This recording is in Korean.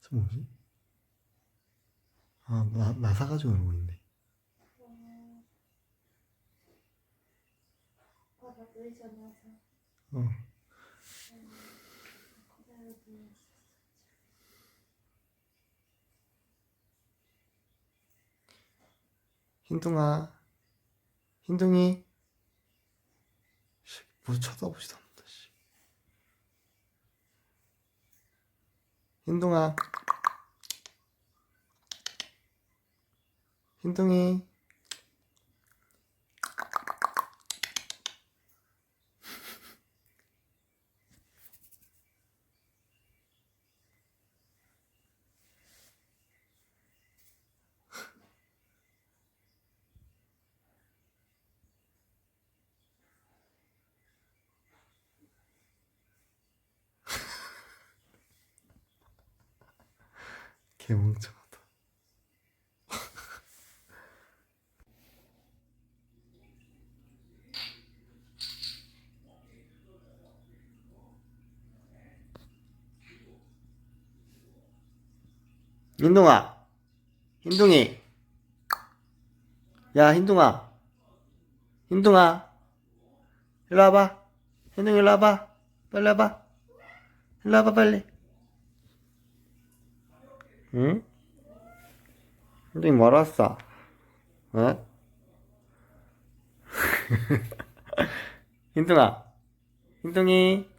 저 뭐지? 아, 나 사가지고 놀고 있네. 어. 흰둥아, 흰둥이. 뭐 쳐다보지도 않는다, 씨. 흰둥아, 흰둥이. 개멍청하다. 흰둥아, 흰둥이. 야, 흰둥아, 흰둥아. 일로 와봐. 흰둥이 일로 와봐. 빨리 와봐. 일로 와봐, 빨리. 응? 흰둥이 뭐하러 왔어? 어? 흰둥아, 흰둥이.